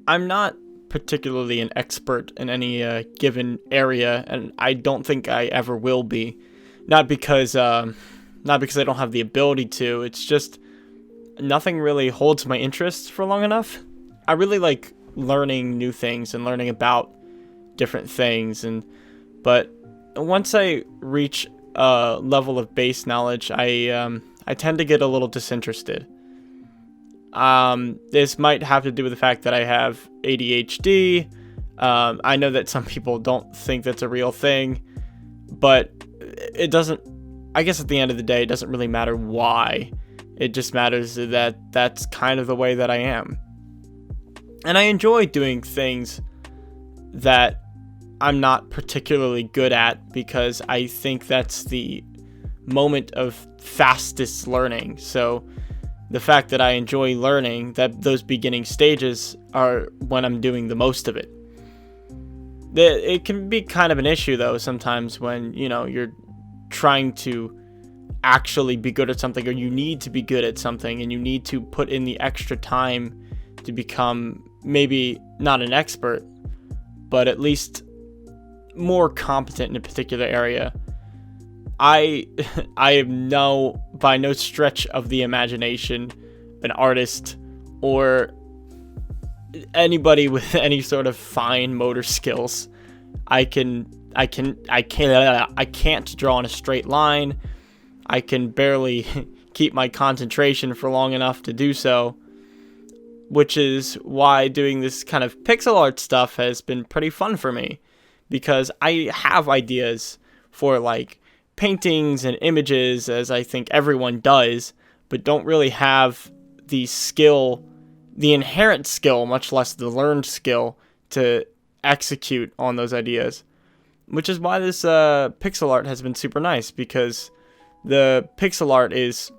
I'm not particularly an expert in any given area, and I don't think I ever will be. Not because I don't have the ability to. It's just nothing really holds my interest for long enough. I really like learning new things and learning about different things, but once I reach a level of base knowledge, I tend to get a little disinterested. This might have to do with the fact that I have ADHD. I know that some people don't think that's a real thing, but it doesn't, I guess at the end of the day, it doesn't really matter why. It just matters that that's kind of the way that I am. And I enjoy doing things that I'm not particularly good at because I think that's the moment of fastest learning. So the fact that I enjoy learning, that those beginning stages are when I'm doing the most of it. It can be kind of an issue though sometimes when, you're trying to actually be good at something, or you need to be good at something and you need to put in the extra time to become maybe not an expert, but at least more competent in a particular area. I am by no stretch of the imagination an artist or anybody with any sort of fine motor skills. I can't draw in a straight line. I can barely keep my concentration for long enough to do so, which is why doing this kind of pixel art stuff has been pretty fun for me, because I have ideas for like paintings and images, as I think everyone does, but don't really have the skill, the inherent skill, much less the learned skill to execute on those ideas. Which is why this pixel art has been super nice, because the pixel art is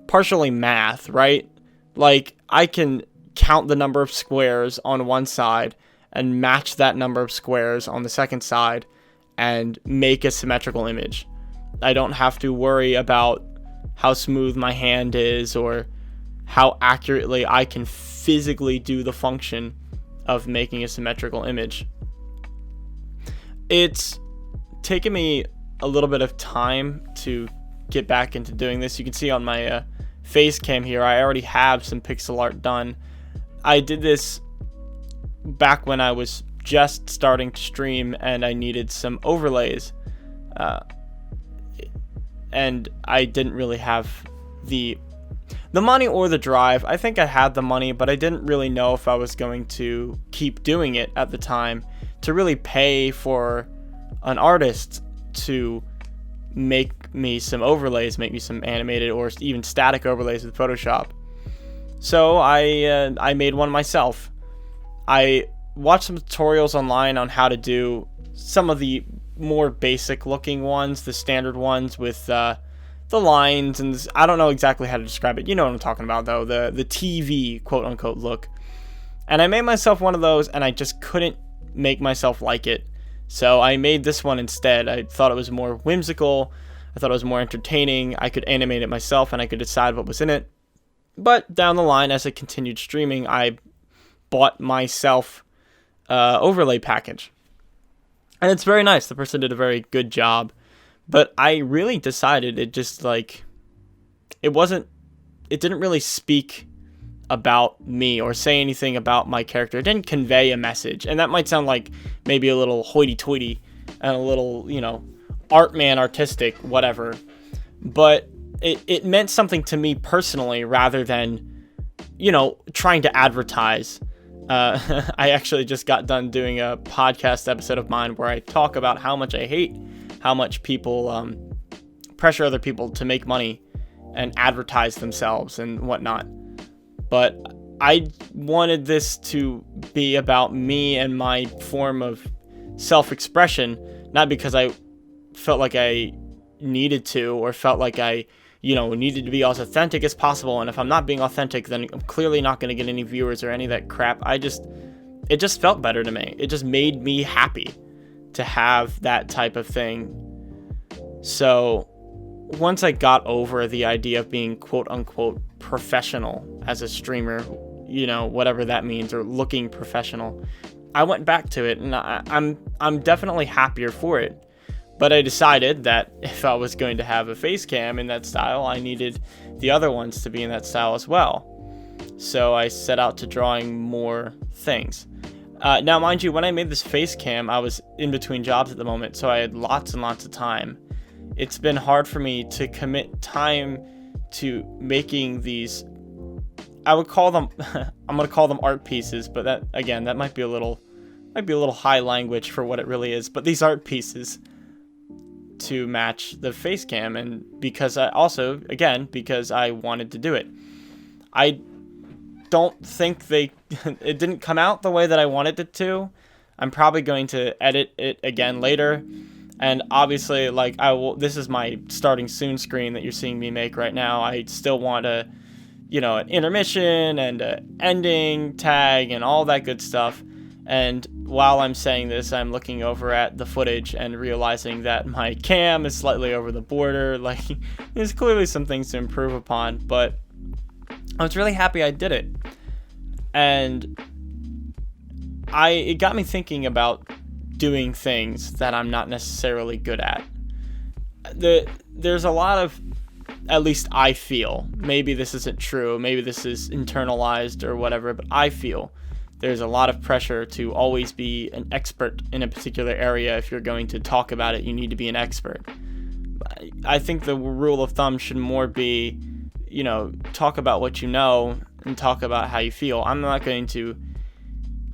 partially math, right? Like, I can count the number of squares on one side and match that number of squares on the second side and make a symmetrical image. I don't have to worry about how smooth my hand is or how accurately I can physically do the function of making a symmetrical image. It's taken me a little bit of time to get back into doing this. You can see on my face cam here, I already have some pixel art done. I did this back when I was just starting to stream and I needed some overlays. And I didn't really have the money or the drive. I think I had the money, but I didn't really know if I was going to keep doing it at the time to really pay for an artist to make me some overlays, make me some animated or even static overlays with Photoshop. So I made one myself. I watched some tutorials online on how to do some of the more basic looking ones, the standard ones with the lines, and I don't know exactly how to describe it. You know what I'm talking about though, the TV quote unquote look. And I made myself one of those and I just couldn't make myself like it. So I made this one instead. I thought it was more whimsical. I thought it was more entertaining. I could animate it myself and I could decide what was in it. But down the line, as I continued streaming, I bought myself overlay package. And it's very nice. The person did a very good job. But I really decided it just it didn't really speak about me or say anything about my character. It didn't convey a message. And that might sound like maybe a little hoity-toity and a little, artistic, whatever. But it meant something to me personally rather than, trying to advertise. I actually just got done doing a podcast episode of mine where I talk about how much I hate how much people pressure other people to make money and advertise themselves and whatnot. But I wanted this to be about me and my form of self-expression, not because I felt like I needed to or felt like I, needed to be as authentic as possible. And if I'm not being authentic, then I'm clearly not going to get any viewers or any of that crap. It just felt better to me. It just made me happy to have that type of thing. So once I got over the idea of being quote unquote professional as a streamer, whatever that means, or looking professional. I went back to it, and I'm definitely happier for it. But I decided that if I was going to have a face cam in that style, I needed the other ones to be in that style as well. So I set out to drawing more things. Now, mind you, when I made this face cam, I was in between jobs at the moment, so I had lots and lots of time. It's been hard for me to commit time to making these, I would call them, I'm going to call them art pieces, but that might be a little high language for what it really is, but these art pieces to match the face cam, and because I wanted to do it. I don't think it didn't come out the way that I wanted it to. I'm probably going to edit it again later, and obviously, this is my starting soon screen that you're seeing me make right now. I still want an intermission and an ending tag and all that good stuff. And while I'm saying this, I'm looking over at the footage and realizing that my cam is slightly over the border. There's clearly some things to improve upon, but I was really happy I did it. And it got me thinking about doing things that I'm not necessarily good at. There's a lot of, at least I feel, maybe this isn't true, maybe this is internalized or whatever, but I feel there's a lot of pressure to always be an expert in a particular area. If you're going to talk about it, you need to be an expert. I think the rule of thumb should more be, talk about what you know and talk about how you feel. I'm not going to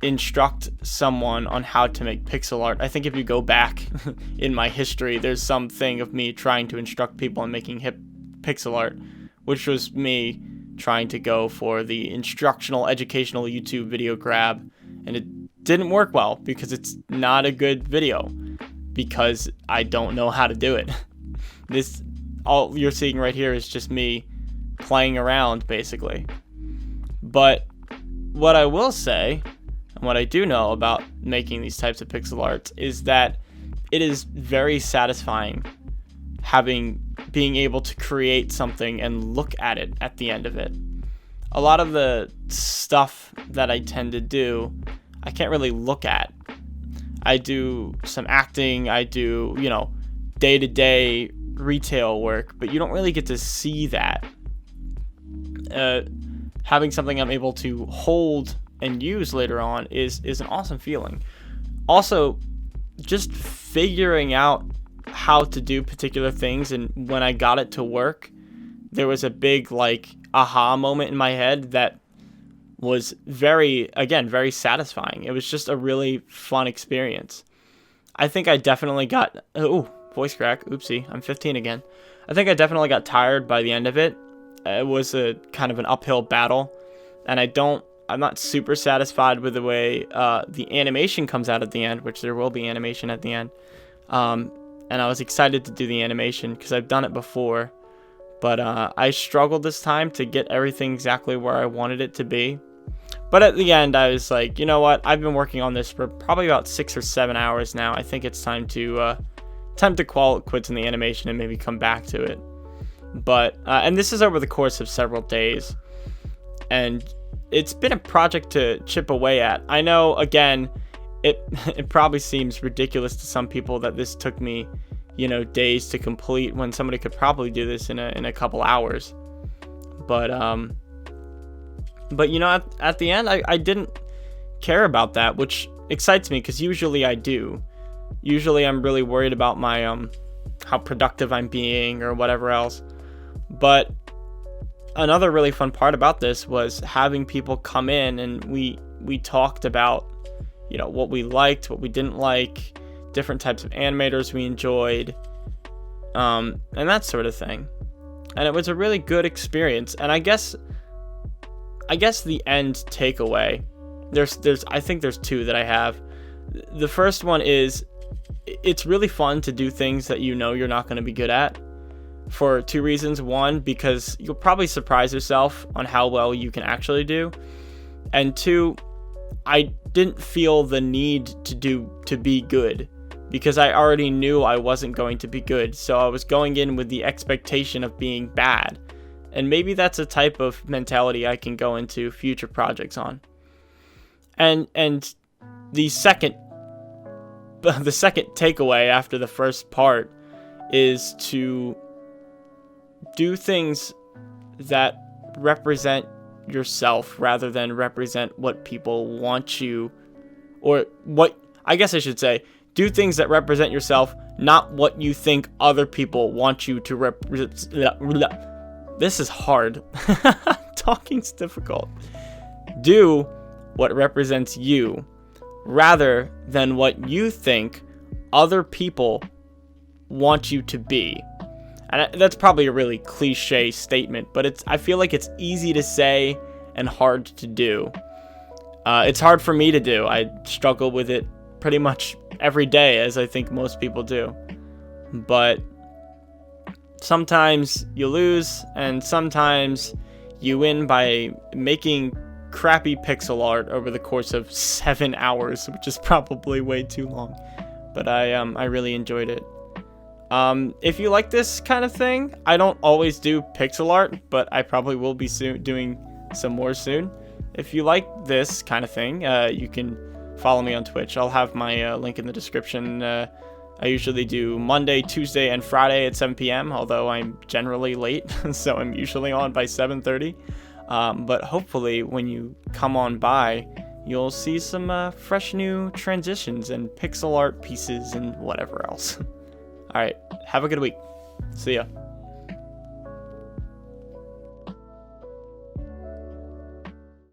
instruct someone on how to make pixel art. I think if you go back in my history, there's something of me trying to instruct people on making pixel art, which was me trying to go for the instructional, educational YouTube video grab, and it didn't work well because it's not a good video, because I don't know how to do it. All you're seeing right here is just me playing around, basically. But what I will say, and what I do know about making these types of pixel arts, is that it is very satisfying being able to create something and look at it at the end of it. A lot of the stuff that I tend to do, I can't really look at. I do some acting, I do, day-to-day retail work, but you don't really get to see that. Having something I'm able to hold and use later on is an awesome feeling. Also, just figuring out how to do particular things, and when I got it to work, there was a big aha moment in my head that was very satisfying. It was just a really fun experience. I think I definitely got voice crack, oopsie, I'm 15 again. I think I definitely got tired by the end of it. It was a kind of an uphill battle, and I'm not super satisfied with the way the animation comes out at the end, which there will be animation at the end. And I was excited to do the animation because I've done it before, but I struggled this time to get everything exactly where I wanted it to be. But at the end, I was like, you know what? I've been working on this for probably about 6 or 7 hours now. I think it's time to call it quits in the animation and maybe come back to it. But and this is over the course of several days, and it's been a project to chip away at. I know, again, it probably seems ridiculous to some people that this took me, days to complete, when somebody could probably do this in a couple hours. But at the end, I didn't care about that, which excites me because usually I do. Usually I'm really worried about my how productive I'm being or whatever else. But another really fun part about this was having people come in, and we talked about what we liked, what we didn't like, different types of animators we enjoyed, and that sort of thing. And it was a really good experience. And I guess the end takeaway, I think there's two that I have. The first one is, it's really fun to do things that you're not going to be good at, for two reasons. One, because you'll probably surprise yourself on how well you can actually do. And two, I didn't feel the need to be good, because I already knew I wasn't going to be good. So I was going in with the expectation of being bad. And maybe that's a type of mentality I can go into future projects on. And the second takeaway after the first part is to do things that represent yourself rather than represent what people want you, or what, I guess I should say, do things that represent yourself, not what you think other people want you to represent. This is hard. Talking's difficult. Do what represents you rather than what you think other people want you to be. And that's probably a really cliche statement, but I feel like it's easy to say and hard to do. It's hard for me to do. I struggle with it pretty much every day, as I think most people do. But sometimes you lose, and sometimes you win by making crappy pixel art over the course of 7 hours, which is probably way too long. But I really enjoyed it. If you like this kind of thing, I don't always do pixel art, but I probably will be doing some more soon. If you like this kind of thing, you can follow me on Twitch. I'll have my link in the description. I usually do Monday, Tuesday, and Friday at 7 p.m., although I'm generally late, so I'm usually on by 7:30. But hopefully when you come on by, you'll see some fresh new transitions and pixel art pieces and whatever else. Alright, have a good week. See ya.